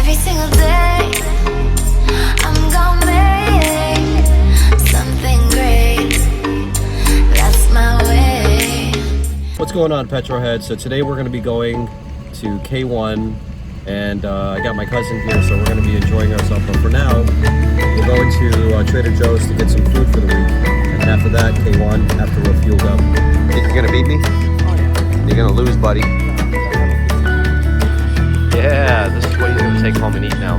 Every single day, I'm gonna make something great. That's my way. What's going on, Petrolhead? So today we're going to be going to K1, and I got my cousin here, so we're going to be enjoying ourselves. But for now, we're going to Trader Joe's to get some food for the week, and after that, K1 after we're fueled up. Think you're going to beat me? Oh yeah. You're going to lose, buddy. Yeah, this is what he's going to take home and eat now.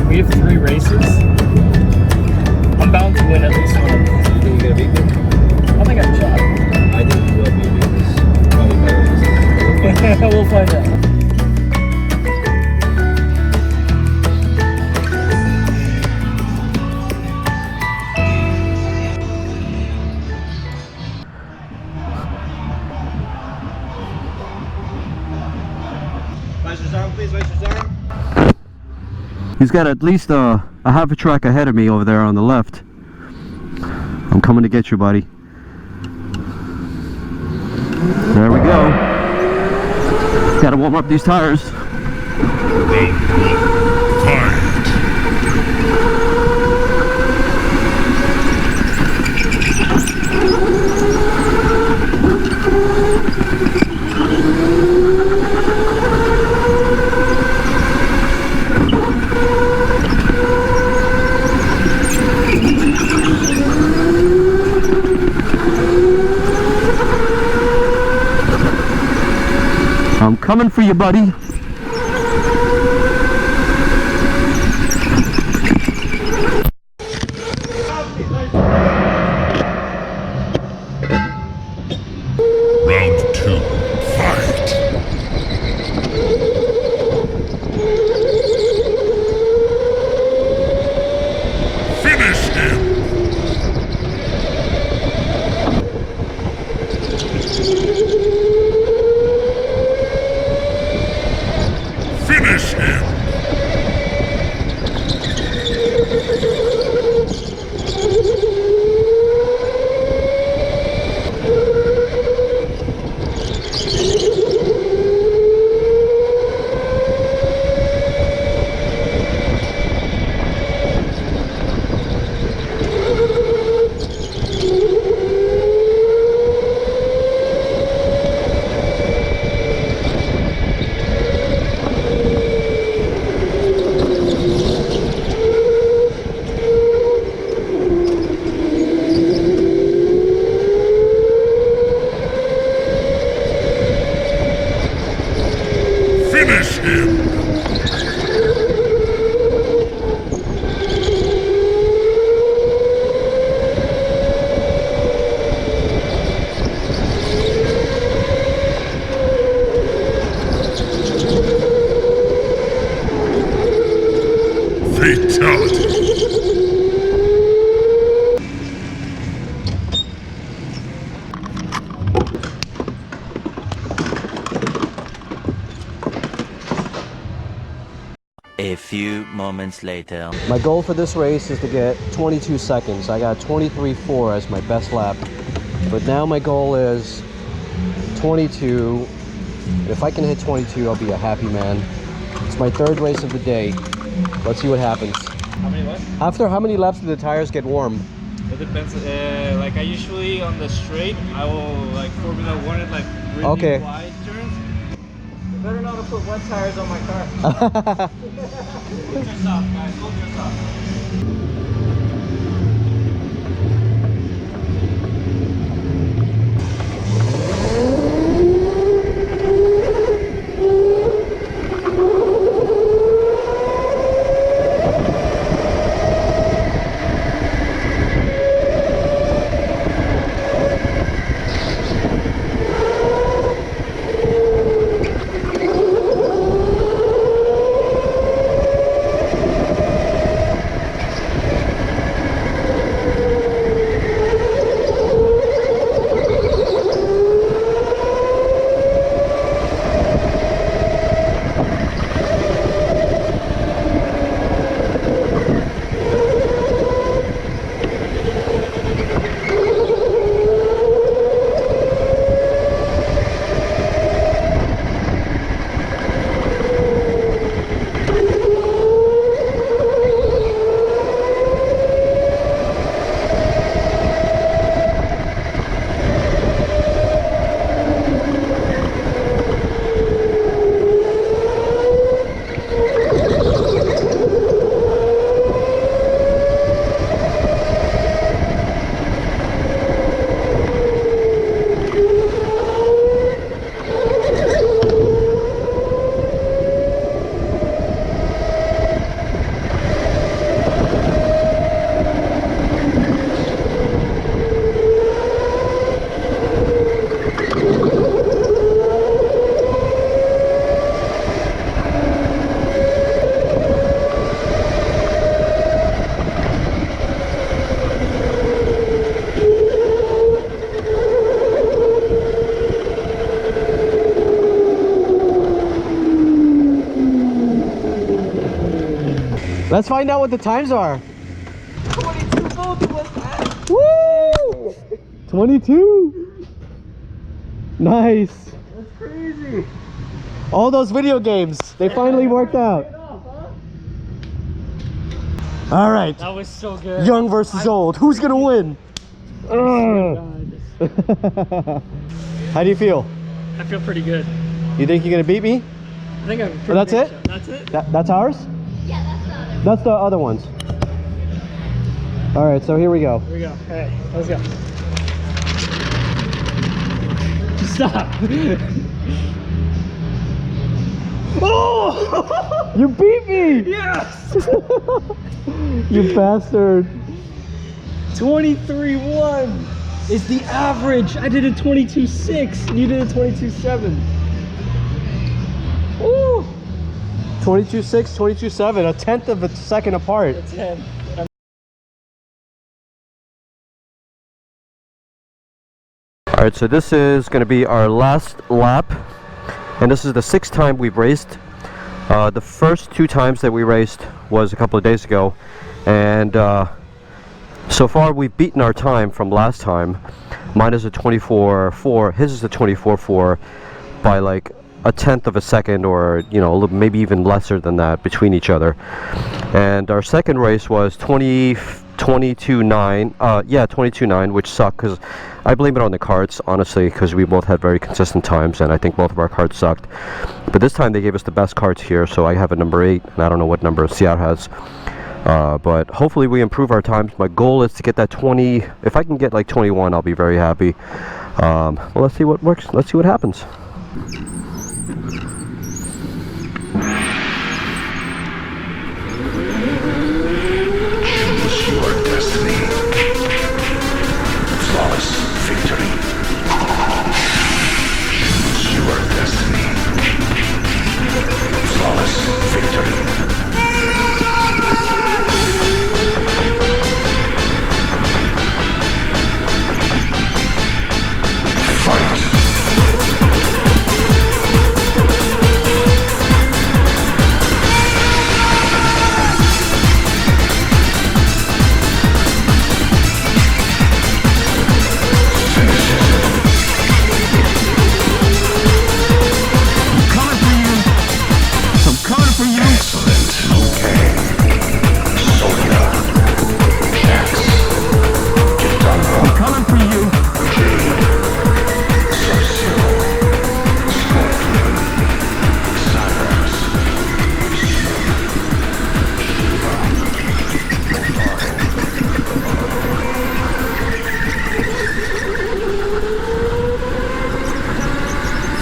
We have 3 races. I'm bound to win at least one. You think you're going to beat me? I think I can shot. I think you will beat me. It's probably better than We'll find out. He's got at least a half a track ahead of me over there on the left. I'm coming to get you, buddy. There we go. Gotta warm up these tires. I'm coming for you, buddy. Round 2, fight! Finish him! Finish him! Finish him! Fatality! A few moments later. My goal for this race is to get 22 seconds. I got 23.4 as my best lap. But now my goal is 22. If I can hit 22, I'll be a happy man. It's my 3rd race of the day. Let's see what happens. How many laps? After how many laps do the tires get warm? It depends. Like I usually on the straight, I will like Formula 1 it like really Okay. wide turns. You better not to put wet tires on my car. Hold yourself, guys. Hold yourself. Let's find out what the times are. 22 both of us. Woo! 22. Nice. That's crazy. All those video games, they finally worked out. All right, That was so good. young versus old. Who's gonna win? How do you feel? I feel pretty good. You think you're gonna beat me? I think I'm pretty That's good, it? so that's it? That's ours? Yeah, that's the other. That's the other ones. All right, so here we go. Here we go. All right, let's go. Stop. Oh! You beat me! Yes! You bastard. 23-1 is the average. I did a 22-6. You did a 22-7. Woo! 22.6, 22.7, a tenth of a second apart. 10. All right, so this is going to be our last lap, and this is the 6th time we've raced. The first 2 times that we raced was a couple of days ago, and so far we've beaten our time from last time. Mine is a 24.4, his is a 24.4 by like a tenth of a second, or you know, maybe even lesser than that between each other. And our second race was 22.9, yeah, 22.9, which sucked because I blame it on the karts, honestly, because we both had very consistent times, and I think both of our karts sucked. But this time they gave us the best karts here, so I have a number 8, and I don't know what number Seattle has. But hopefully we improve our times. My goal is to get that 20. If I can get like 21, I'll be very happy. Well, let's see what works. Let's see what happens. Choose your destiny. Flawless victory. Choose your destiny. Flawless victory. Fight.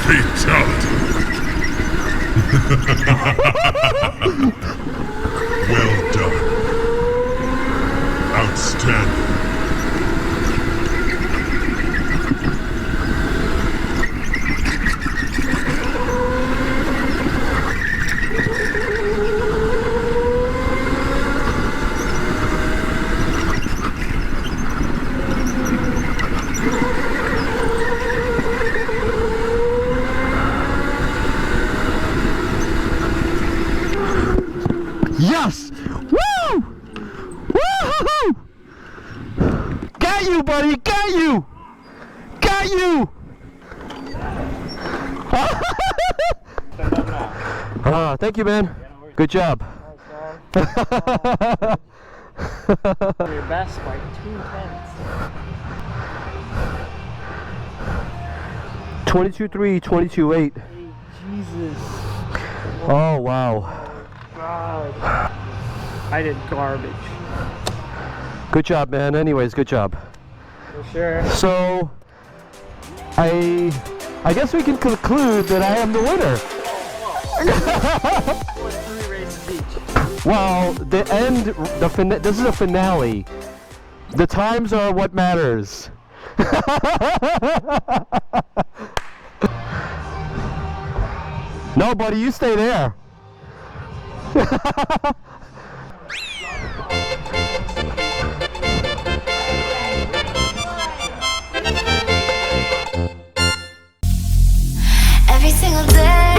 Fatality. Well done. Outstanding. Yes! Woo! Woo-hoo-hoo! Got you, buddy! Got you! Got you! Thank you, man. Good job. Your best by 2/10. 22.3, 22.8. Jesus. Oh, wow. God. I did garbage. Good job, man. Anyways, good job. For sure. So, I guess we can conclude that I am the winner. 3 races each. Well, the end, this is a finale. The times are what matters. No, buddy, you stay there. Every single day